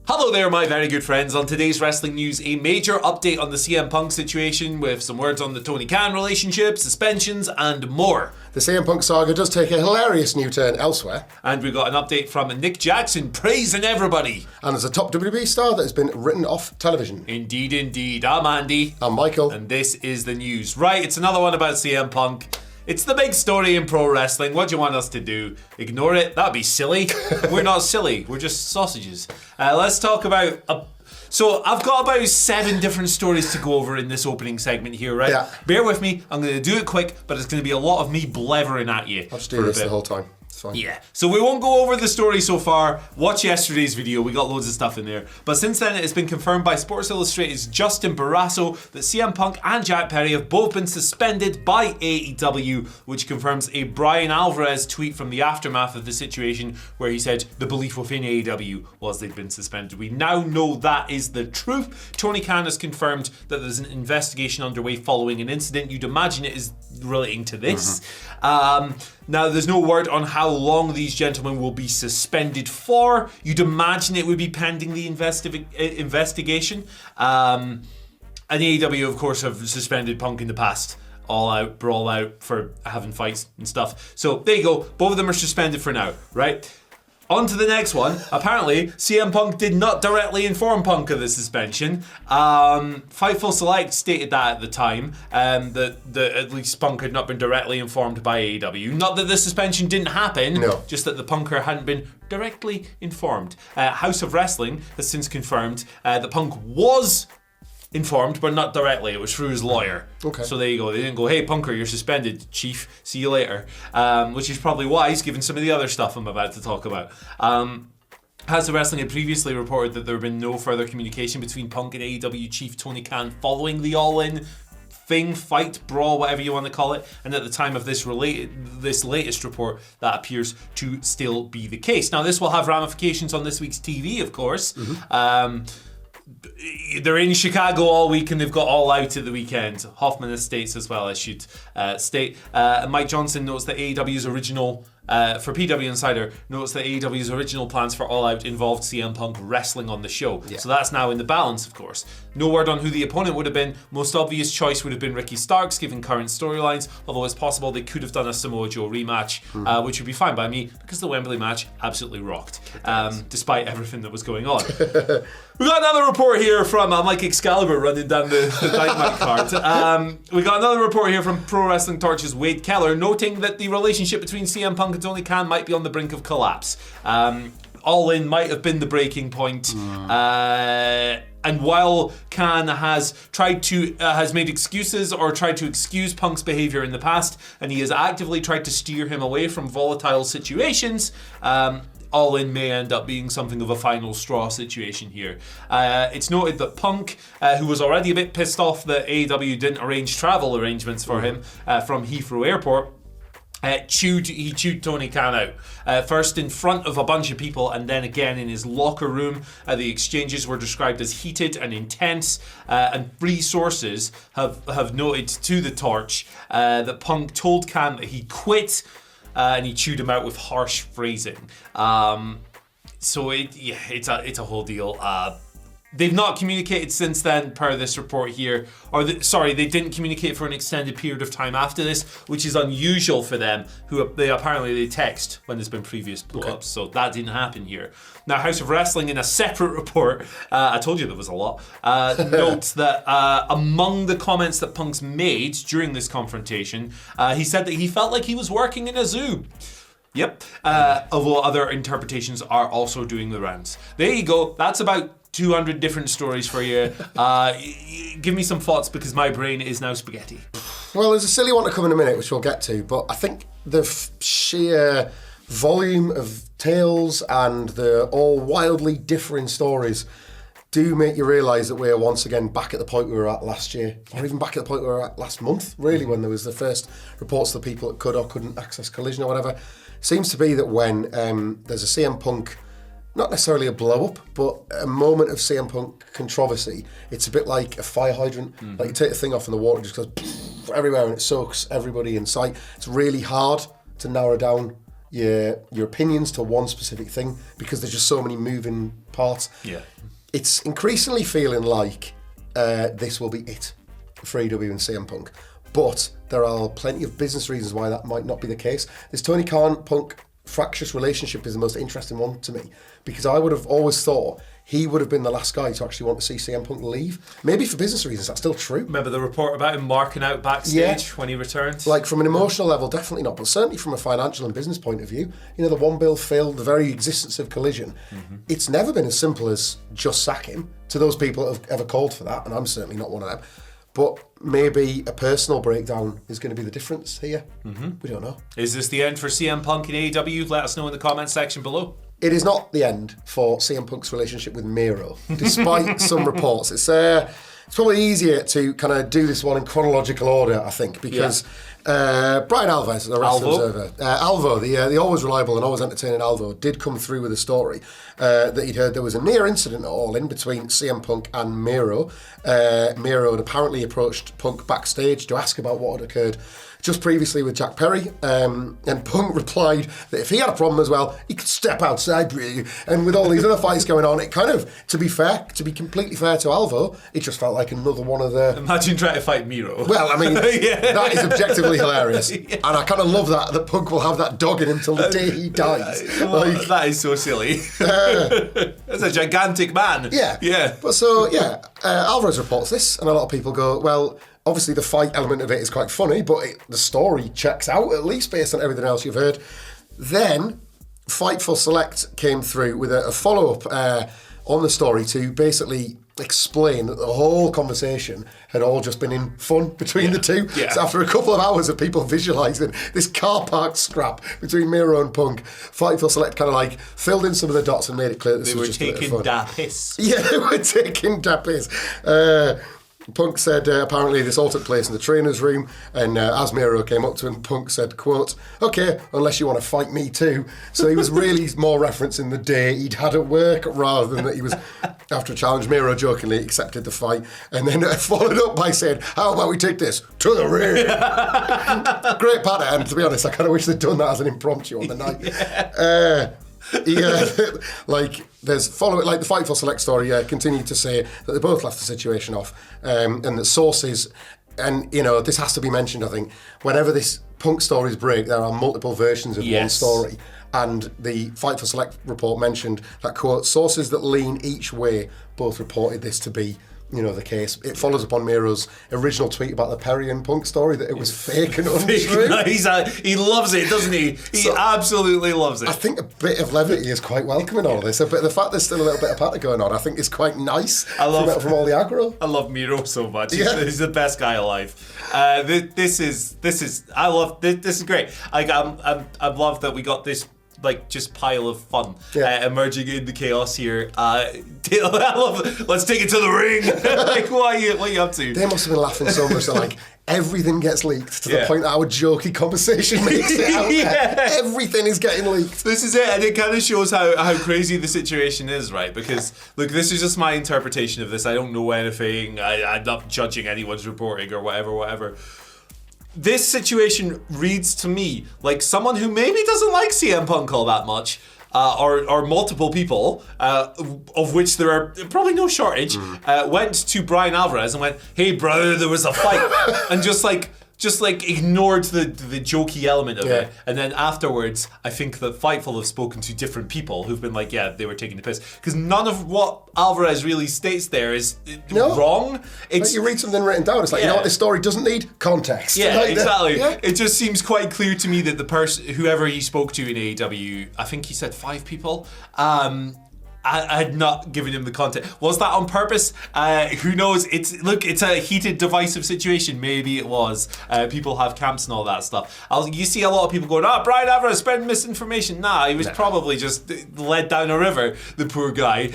Hello there, my very good friends. On today's wrestling news, a major update on the CM Punk situation with some words on the Tony Khan relationship, suspensions, and more. The CM Punk saga does take a hilarious new turn elsewhere. And we got an update from Nick Jackson praising everybody. And there's a top WWE star that has been written off television. Indeed, indeed. I'm Andy. I'm Michael. And this is the news. Right, it's another one about CM Punk. It's the big story in pro wrestling. What do you want us to do? Ignore it? That'd be silly. We're not silly. We're just sausages. Let's talk about... So I've got about 7 different stories to go over in this opening segment here, right? Yeah. Bear with me. I'm going to do it quick, but it's going to be a lot of me blethering at you. I'll just do this the whole time. It's fine. Yeah. So we won't go over the story so far. Watch yesterday's video. We got loads of stuff in there. But since then, it has been confirmed by Sports Illustrated's Justin Barrasso that CM Punk and Jack Perry have both been suspended by AEW, which confirms a Brian Alvarez tweet from the aftermath of the situation where he said the belief within AEW was they'd been suspended. We now know that is the truth. Tony Khan has confirmed that there's an investigation underway following an incident. You'd imagine it is relating to this. Now, there's no word on how long these gentlemen will be suspended for. You'd imagine it would be pending the investigation. And AEW, of course, have suspended Punk in the past. All Out, Brawl Out for having fights and stuff. So there you go. Both of them are suspended for now, right? On to the next one. Apparently, CM Punk did not directly inform Punk of the suspension. Fightful Select stated that at the time, that at least Punk had not been directly informed by AEW. Not that the suspension didn't happen, no. Just that the Punker hadn't been directly informed. House of Wrestling has since confirmed that Punk was informed, but not directly. It was through his lawyer. Okay. So there you go. They didn't go, hey, Punker, you're suspended, chief. See you later. Which is probably wise, given some of the other stuff I'm about to talk about. House of Wrestling had previously reported that there had been no further communication between Punk and AEW chief Tony Khan following the All-In thing, fight, brawl, whatever you want to call it. And at the time of this latest report, that appears to still be the case. Now, this will have ramifications on this week's TV, of course. They're in Chicago all week and they've got All Out at the weekend. Hoffman Estates as well, I should state. Mike Johnson notes that AEW's original, for PW Insider, notes that AEW's original plans for All Out involved CM Punk wrestling on the show. Yeah. So that's now in the balance, of course. No word on who the opponent would have been. Most obvious choice would have been Ricky Starks, given current storylines, although it's possible they could have done a Samoa Joe rematch, which would be fine by me, because the Wembley match absolutely rocked, despite everything that was going on. We got another report here from, I'm like Excalibur running down the Dynamite card. We got another report here from Pro Wrestling Torch's Wade Keller, noting that the relationship between CM Punk and Tony Khan might be on the brink of collapse. All In might have been the breaking point. And while Khan has made excuses or tried to excuse Punk's behavior in the past, and he has actively tried to steer him away from volatile situations, All In may end up being something of a final straw situation here. It's noted that Punk, who was already a bit pissed off that AEW didn't arrange travel arrangements for him from Heathrow Airport, he chewed Tony Khan out. First in front of a bunch of people and then again in his locker room. The exchanges were described as heated and intense, and 3 sources have noted to the Torch that Punk told Khan that he quit, and he chewed him out with harsh phrasing. So it's a whole deal. They've not communicated since then, per this report here. They didn't communicate for an extended period of time after this, which is unusual for them. They text when there's been previous blow-ups, so that didn't happen here. Now, House of Wrestling, in a separate report, I told you there was a lot, notes that among the comments that Punk's made during this confrontation, he said that he felt like he was working in a zoo. Yep. Although other interpretations are also doing the rounds. There you go. That's about 200 different stories for you. Give me some thoughts, because my brain is now spaghetti. Well, there's a silly one to come in a minute, which we'll get to, but I think the sheer volume of tales and the all wildly differing stories do make you realise that we're once again back at the point we were at last year, or even back at the point we were at last month, really, when there was the first reports of the people that could or couldn't access Collision or whatever. Seems to be that when there's a CM Punk, not necessarily a blow-up, but a moment of CM Punk controversy, it's a bit like a fire hydrant. Like you take the thing off and the water just goes everywhere and it soaks everybody in sight. It's really hard to narrow down your opinions to one specific thing, because there's just so many moving parts. Yeah. it's increasingly feeling like this will be it for AEW and CM Punk. But there are plenty of business reasons why that might not be the case. This Tony Khan Punk fractious relationship is the most interesting one to me, because I would have always thought he would have been the last guy to actually want to see CM Punk leave. Maybe for business reasons, that's still true. Remember the report about him marking out backstage when he returned? Like, from an emotional level, definitely not, but certainly from a financial and business point of view, you know, the one bill Phil, the very existence of Collision, it's never been as simple as just sack him, to those people that have ever called for that, and I'm certainly not one of them. But maybe a personal breakdown is going to be the difference here. We don't know. Is this the end for CM Punk and AEW? Let us know in the comments section below. It is not the end for CM Punk's relationship with Miro, despite some reports. It's probably easier to kind of do this one in chronological order, I think, because Brian Alvarez, the Wrestling Observer, Alvo, the always reliable and always entertaining Alvo, did come through with a story that he'd heard there was a near incident at All In between CM Punk and Miro. Miro had apparently approached Punk backstage to ask about what had occurred just previously with Jack Perry, and Punk replied that if he had a problem as well, he could step outside, really. And with all these other fights going on, it kind of, to be completely fair to Alvo, it just felt like another one of the... Imagine trying to fight Miro. Well, I mean, that is objectively hilarious. And I kind of love that Punk will have that dog in him till the day he dies. That is so silly. That's a gigantic man. Yeah. But so, Alvarez reports this, and a lot of people go, well, obviously the fight element of it is quite funny, but the story checks out, at least based on everything else you've heard. Then Fightful Select came through with a follow-up on the story to basically explain that the whole conversation had all just been in fun between the two. So after a couple of hours of people visualising this car park scrap between Miro and Punk, Fightful Select kind of like filled in some of the dots and made it clear that this was just a bit of fun. They were taking da piss. Yeah, they were taking da piss. Punk said apparently this all took place in the trainer's room, and as Miro came up to him, Punk said, quote, "Okay, unless you want to fight me too." So he was really more referencing the day he'd had at work rather than that he was, after a challenge, Miro jokingly accepted the fight, and then followed up by saying, "How about we take this to the ring?" Great pattern, and to be honest, I kind of wish they'd done that as an impromptu on the night. There's the Fightful Select story continued to say that they both laughed the situation off, and that sources, and you know, this has to be mentioned, I think, whenever this Punk stories break, there are multiple versions of one story, and the Fightful Select report mentioned that, quote, "sources that lean each way both reported this to be, you know, the case." It follows upon Miro's original tweet about the Perry and Punk story, that it was fake and untrue. He loves it, doesn't he? He absolutely loves it. I think a bit of levity is quite welcome in all of this. But the fact there's still a little bit of patter going on, I think is quite nice. From all the aggro. I love Miro so much. He's the best guy alive. This is great. Like I love that we got this just pile of fun emerging in the chaos here. I love it. Let's take it to the ring. What are you up to? They must have been laughing so much that everything gets leaked to the point that our jokey conversation makes it out there. Everything is getting leaked. This is it, and it kind of shows how crazy the situation is, right? Because look, this is just my interpretation of this. I don't know anything. I'm not judging anyone's reporting or whatever. This situation reads to me like someone who maybe doesn't like CM Punk all that much, or multiple people, of which there are probably no shortage, went to Brian Alvarez and went, "Hey brother, there was a fight," and just ignored the jokey element of it. And then afterwards, I think that Fightful have spoken to different people who've been like, yeah, they were taking the piss. Because none of what Alvarez really states there is wrong. It's, you read something written down, it's like, you know what, this story doesn't need context. Yeah, exactly. It just seems quite clear to me that the person, whoever he spoke to in AEW, I think he said 5 people, I had not given him the content. Was that on purpose? Who knows? It's a heated, divisive situation. Maybe it was. People have camps and all that stuff. You see a lot of people going, Brian Alvarez spreading misinformation. Nah, he was probably just led down a river, the poor guy.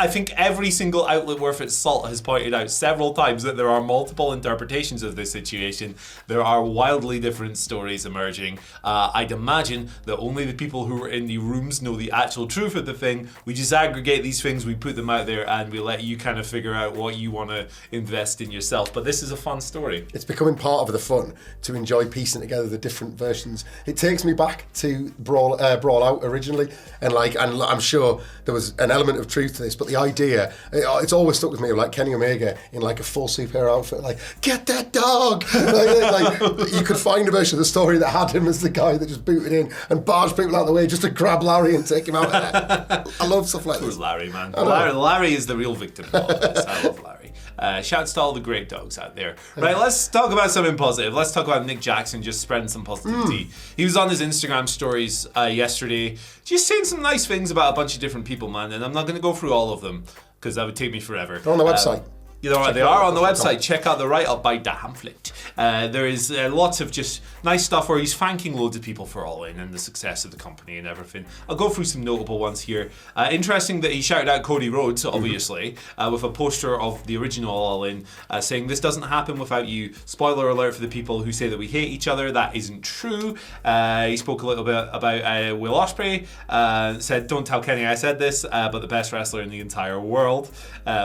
I think every single outlet worth its salt has pointed out several times that there are multiple interpretations of this situation. There are wildly different stories emerging. I'd imagine that only the people who are in the rooms know the actual truth of the thing. We just aggregate these things, we put them out there, and we let you kind of figure out what you want to invest in yourself. But this is a fun story. It's becoming part of the fun to enjoy piecing together the different versions. It takes me back to Brawl Out originally, and I'm sure there was an element of truth to this, but the idea, it's always stuck with me, of like Kenny Omega in like a full superhero outfit, like, get that dog! like, you could find a version of the story that had him as the guy that just booted in and barged people out of the way just to grab Larry and take him out. I love stuff like this. Poor Larry, man. Larry is the real victim of all this. I love Larry. Shouts to all the great dogs out there. Right, let's talk about something positive. Let's talk about Nick Jackson just spreading some positivity. He was on his Instagram stories yesterday, just saying some nice things about a bunch of different people, man. And I'm not going to go through all of them because that would take me forever. They're on the website. They are on the website. Check out the write-up by Damflit. There is lots of just nice stuff where he's thanking loads of people for All In and the success of the company and everything. I'll go through some notable ones here. Interesting that he shouted out Cody Rhodes, obviously, with a poster of the original All In, saying, "This doesn't happen without you. Spoiler alert for the people who say that we hate each other. That isn't true." He spoke a little bit about Will Ospreay. Said, "Don't tell Kenny I said this, but the best wrestler in the entire world,"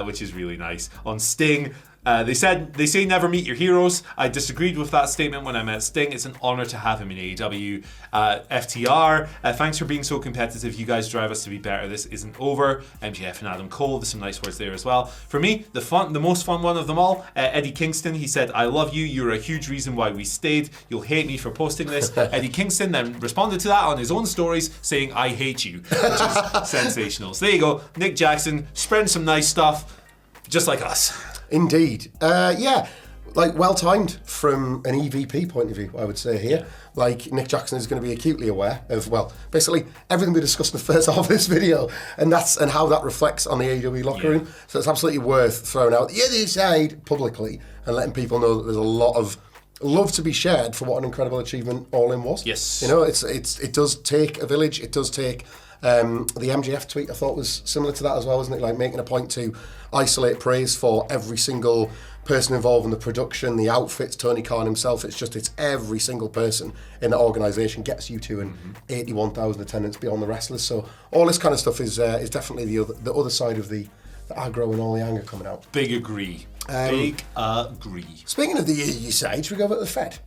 which is really nice. On Sting, they say never meet your heroes. I disagreed with that statement when I met Sting. It's an honor to have him in AEW. FTR, thanks for being so competitive. You guys drive us to be better. This isn't over. MJF and Adam Cole, there's some nice words there as well. For me, the most fun one of them all, Eddie Kingston. He said, "I love you. You're a huge reason why we stayed. You'll hate me for posting this." Eddie Kingston then responded to that on his own stories saying, "I hate you," which is sensational. So there you go. Nick Jackson spreading some nice stuff, just like us. Indeed. Like well-timed from an EVP point of view, I would say here. Like, Nick Jackson is going to be acutely aware of, well, basically everything we discussed in the first half of this video, and how that reflects on the AEW locker room. So it's absolutely worth throwing out the other side publicly and letting people know that there's a lot of love to be shared for what an incredible achievement All In was. Yes. You know, it does take a village. It does take... the MJF tweet I thought was similar to that as well, isn't it? Like making a point to isolate praise for every single person involved in the production, the outfits, Tony Khan himself. It's every single person in that organisation gets you to an 81,000 attendance beyond the wrestlers. So all this kind of stuff is definitely the other side of the aggro and all the anger coming out. Big agree. Big agree. Speaking of the EU side, should we go over to the Fed?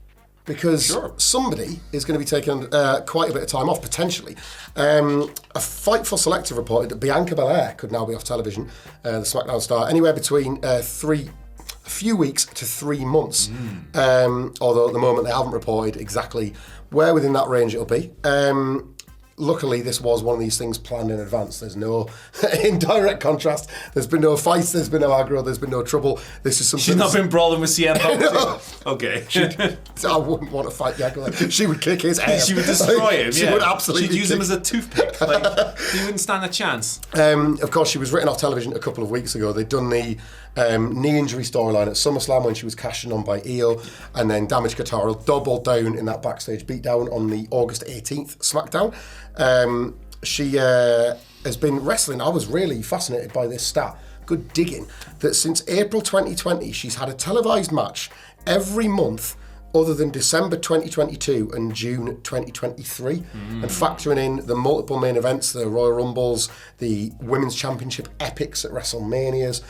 Because somebody is going to be taking quite a bit of time off, potentially. A Fightful Selective reported that Bianca Belair could now be off television, the SmackDown star, anywhere between a few weeks to 3 months. Although at the moment they haven't reported exactly where within that range it'll be. Luckily, this was one of these things planned in advance. There's no, in direct contrast, there's been no fights, there's been no aggro, there's been no trouble. This is something. She's not been brawling with CM Punk. Okay. I wouldn't want to fight Bianca. She would kick his ass. She would destroy him. She would absolutely. She'd use him as a toothpick. Like, he wouldn't stand a chance. Of course, she was written off television a couple of weeks ago. They'd done the knee injury storyline at SummerSlam when she was cashing on by Io, and then Damage Katara doubled down in that backstage beatdown on the August 18th SmackDown. She has been wrestling. I was really fascinated by this stat. Good digging. That since April 2020, she's had a televised match every month other than December 2022 and June 2023. And factoring in the multiple main events, the Royal Rumbles, the Women's Championship epics at WrestleManias.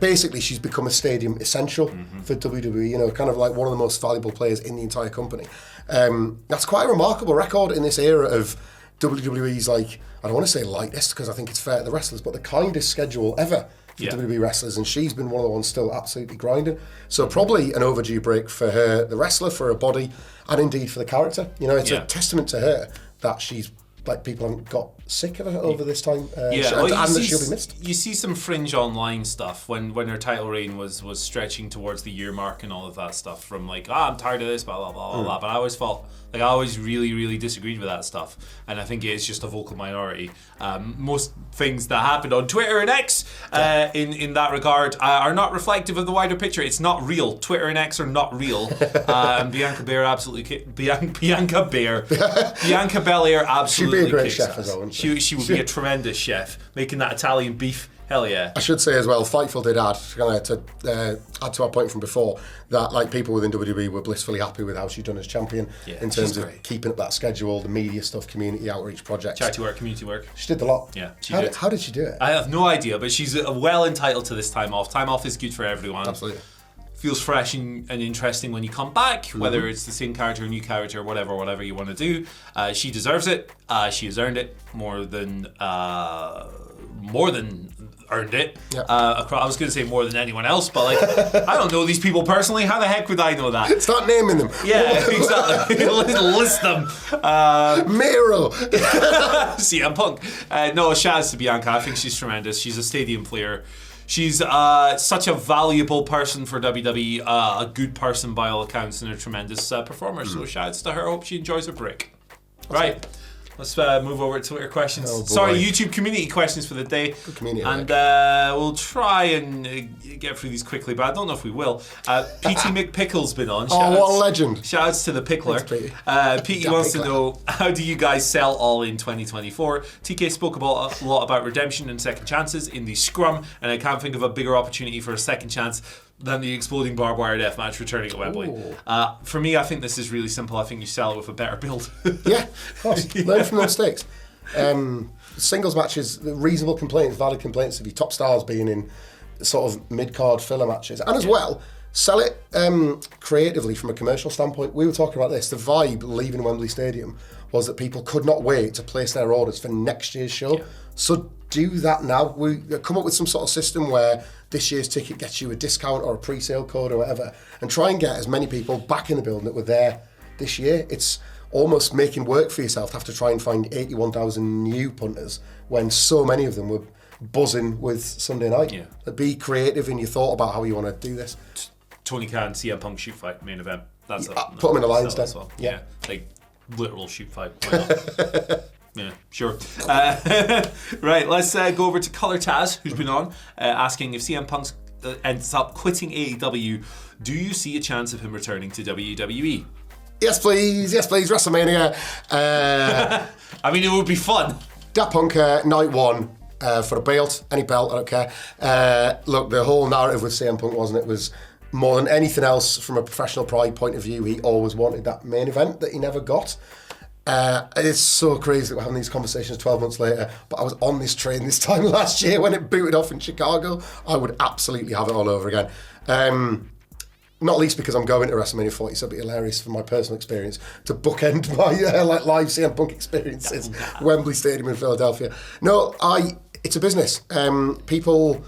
Basically, she's become a stadium essential for WWE, you know, kind of like one of the most valuable players in the entire company. That's quite a remarkable record in this era of WWE's, like, I don't want to say lightest because I think it's fair to the wrestlers, but the kindest schedule ever for WWE wrestlers, and she's been one of the ones still absolutely grinding. So probably an overdue break for her, the wrestler, for her body, and indeed for the character. You know, it's a testament to her that she's, like, people haven't got sick of her over this time, and that she'll be missed. You see some fringe online stuff when her title reign was stretching towards the year mark and all of that stuff, from like, I'm tired of this, blah, blah, blah, blah, blah. But I always felt, like, I always really, really disagreed with that stuff. And I think it is just a vocal minority. Most things that happened on Twitter and X in that regard are not reflective of the wider picture. It's not real. Twitter and X are not real. And Bianca Belair absolutely Bianca Belair absolutely She'd be a great kicks chef ass. as well, wouldn't She would be a tremendous chef, making that Italian beef Hell yeah. I should say as well, Fightful did add, to add to our point from before, that like people within WWE were blissfully happy with how she's done as champion in terms of keeping up that schedule, the media stuff, community outreach projects. Charity work, community work. She did a lot. Yeah, how did she do it? I have no idea, but she's well entitled to this time off. Time off is good for everyone. Absolutely. Feels fresh and interesting when you come back, whether it's the same character, new character, whatever you want to do. She deserves it. She has earned it more than earned it. Yep. I was going to say more than anyone else, but like I don't know these people personally. How the heck would I know that? Start naming them. Yeah, exactly. List them. Miro. CM Punk. No, shout out to Bianca. I think she's tremendous. She's a stadium player. She's such a valuable person for WWE, a good person by all accounts, and a tremendous performer. So shouts to her. I hope she enjoys her break. Right. Let's move over to Twitter questions. Sorry, YouTube community questions for the day. Good community. And we'll try and get through these quickly, but I don't know if we will. PT McPickle's been on. What a legend. Shouts to the Pickler. PT wants to know, how do you guys sell All in 2024? TK spoke a lot about redemption and second chances in the scrum, and I can't think of a bigger opportunity for a second chance than the exploding barbed wire death match returning at Wembley. For me, I think this is really simple. I think you sell it with a better build. Yeah, of course. Learn from the mistakes. Singles matches, reasonable complaints, valid complaints of your top stars being in sort of mid-card filler matches. And as well, sell it creatively from a commercial standpoint. We were talking about this. The vibe leaving Wembley Stadium was that people could not wait to place their orders for next year's show. Yeah. So do that now. We come up with some sort of system where this year's ticket gets you a discount or a pre-sale code or whatever, and try and get as many people back in the building that were there this year. It's almost making work for yourself to have to try and find 81,000 new punters when so many of them were buzzing with Sunday night. Yeah. Be creative in your thought about how you want to do this. Tony Khan, CM Punk shoot fight main event. That's put them in a line instead. Well. Yeah, like literal shoot fight. Why not? Yeah, sure. Right, let's go over to Color Taz, who's been on, asking if CM Punk ends up quitting AEW, do you see a chance of him returning to WWE? Yes, please, WrestleMania. I mean, it would be fun. Dat Punk, night one, for a belt, any belt, I don't care. Look, the whole narrative with CM Punk, wasn't it, was more than anything else from a professional pride point of view, he always wanted that main event that he never got. It's so crazy that we're having these conversations 12 months later, but I was on this train this time last year when it booted off in Chicago. I would absolutely have it all over again. Not least because I'm going to WrestleMania 40, so it'd be hilarious from my personal experience to bookend my live CM Punk experiences. Wembley Stadium in Philadelphia. No, it's a business. People,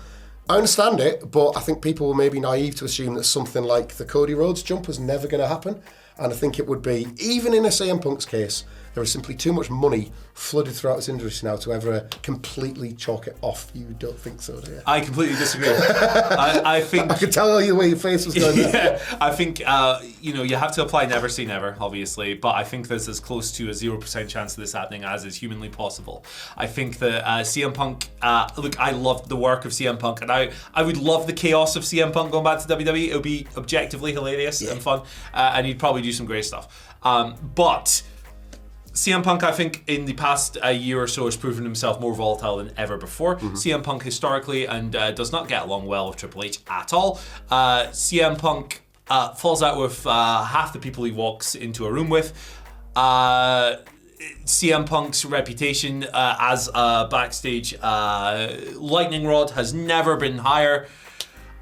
I understand it, but I think people were maybe naive to assume that something like the Cody Rhodes jump was never going to happen. And I think it would be, even in a CM Punk's case, there is simply too much money flooded throughout this industry now to ever completely chalk it off. You don't think so, do you? I completely disagree. I think... I could tell you where your face was going there. Yeah, I think, you have to apply never say never, obviously, but I think there's as close to a 0% chance of this happening as is humanly possible. I think that CM Punk... look, I love the work of CM Punk, and I would love the chaos of CM Punk going back to WWE. It would be objectively hilarious and fun, and he'd probably do some great stuff. But... CM Punk, I think, in the past year or so has proven himself more volatile than ever before. CM Punk historically and does not get along well with Triple H at all. CM Punk falls out with half the people he walks into a room with. CM Punk's reputation as a backstage lightning rod has never been higher.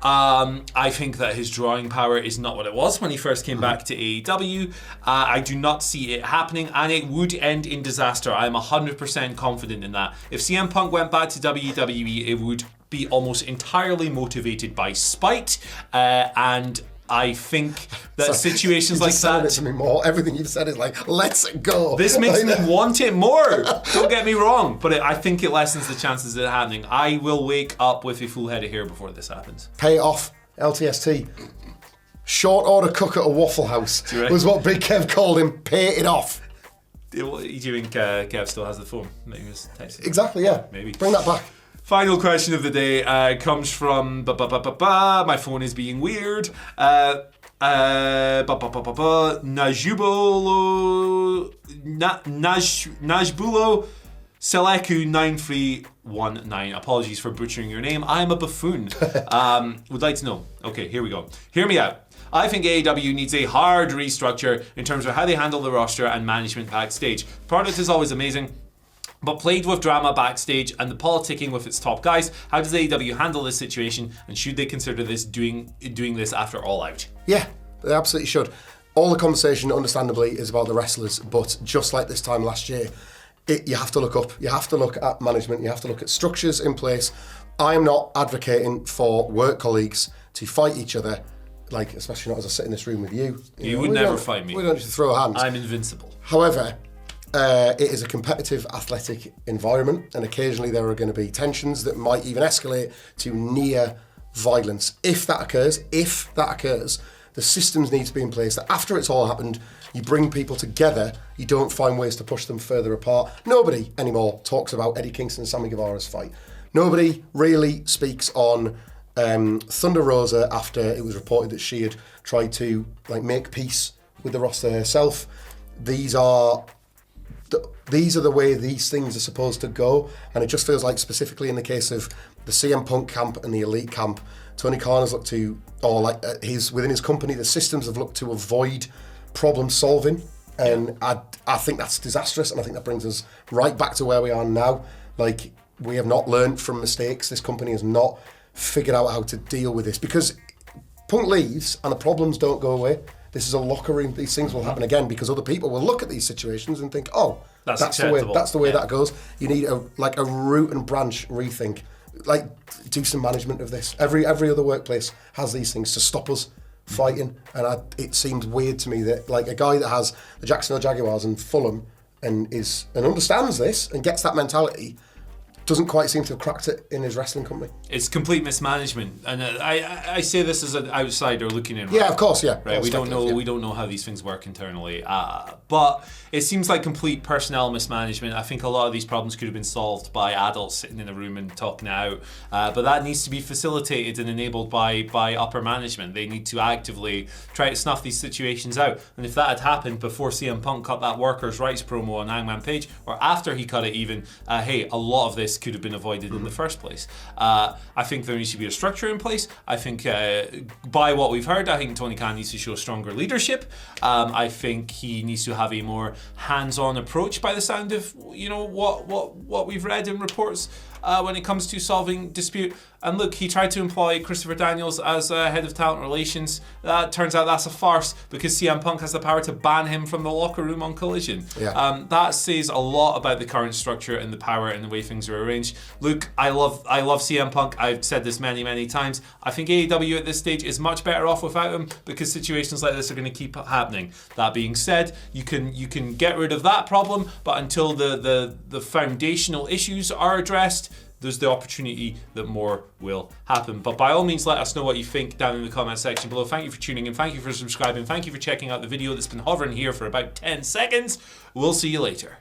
I think that his drawing power is not what it was when he first came back to AEW. I do not see it happening, and it would end in disaster. I'm 100% confident in that. If CM Punk went back to WWE, it would be almost entirely motivated by spite, and I think that situations like that... It to me more. Everything you've said is like, let's go. This makes me want it more. Don't get me wrong, but I think it lessens the chances of it happening. I will wake up with a full head of hair before this happens. Pay it off, LTST. Short order cook at a Waffle House was what Big Kev called him. Pay it off. Do you think Kev still has the phone? Maybe he was texting. Exactly, yeah. Maybe. Bring that back. Final question of the day comes from my phone is being weird. Najbulo Seleku9319. Apologies for butchering your name. I'm a buffoon. Would like to know. Okay, here we go. Hear me out. I think AEW needs a hard restructure in terms of how they handle the roster and management backstage. The product is always amazing, but played with drama backstage and the politicking with its top guys. How does AEW handle this situation, and should they consider this doing this after All Out? Yeah, they absolutely should. All the conversation, understandably, is about the wrestlers, but just like this time last year, you have to look up. You have to look at management. You have to look at structures in place. I'm not advocating for work colleagues to fight each other, like, especially not as I sit in this room with you. You would never fight me. We don't just throw hands. I'm invincible. However, it is a competitive athletic environment, and occasionally there are going to be tensions that might even escalate to near violence. If that occurs, the systems need to be in place that after it's all happened, you bring people together, you don't find ways to push them further apart. Nobody anymore talks about Eddie Kingston and Sammy Guevara's fight. Nobody really speaks on Thunder Rosa after it was reported that she had tried to make peace with the roster herself. These are the way these things are supposed to go, and it just feels like, specifically in the case of the CM Punk camp and the Elite camp, Tony Khan has looked to, or within his company, the systems have looked to avoid problem solving, and I think that's disastrous, and I think that brings us right back to where we are now. Like, we have not learned from mistakes. This company has not figured out how to deal with this, because Punk leaves and the problems don't go away. This is a locker room. These things will happen again because other people will look at these situations and think, "Oh, that's the way that goes." You need a root and branch rethink. Do some management of this. Every other workplace has these things to stop us fighting, and it seems weird to me that a guy that has the Jacksonville Jaguars and Fulham and understands this and gets that mentality doesn't quite seem to have cracked it in his wrestling company. It's complete mismanagement, and I say this as an outsider looking in. Yeah, right? Of course, yeah. Right, we don't know. Yeah. We don't know how these things work internally, but it seems like complete personnel mismanagement. I think a lot of these problems could have been solved by adults sitting in a room and talking it out, but that needs to be facilitated and enabled by upper management. They need to actively try to snuff these situations out. And if that had happened before CM Punk cut that workers' rights promo on Hangman Page, or after he cut it even, hey, a lot of this could have been avoided in the first place. I think there needs to be a structure in place. I think by what we've heard, I think Tony Khan needs to show stronger leadership. I think he needs to have a more hands-on approach, by the sound of what we've read in reports when it comes to solving dispute. And look, he tried to employ Christopher Daniels as head of talent relations. Turns out that's a farce, because CM Punk has the power to ban him from the locker room on Collision. Yeah. That says a lot about the current structure and the power and the way things are arranged. Look, I love CM Punk. I've said this many times. I think AEW at this stage is much better off without him, because situations like this are going to keep happening. That being said, you can get rid of that problem, but until the foundational issues are addressed, there's the opportunity that more will happen. But by all means, let us know what you think down in the comment section below. Thank you for tuning in. Thank you for subscribing. Thank you for checking out the video that's been hovering here for about 10 seconds. We'll see you later.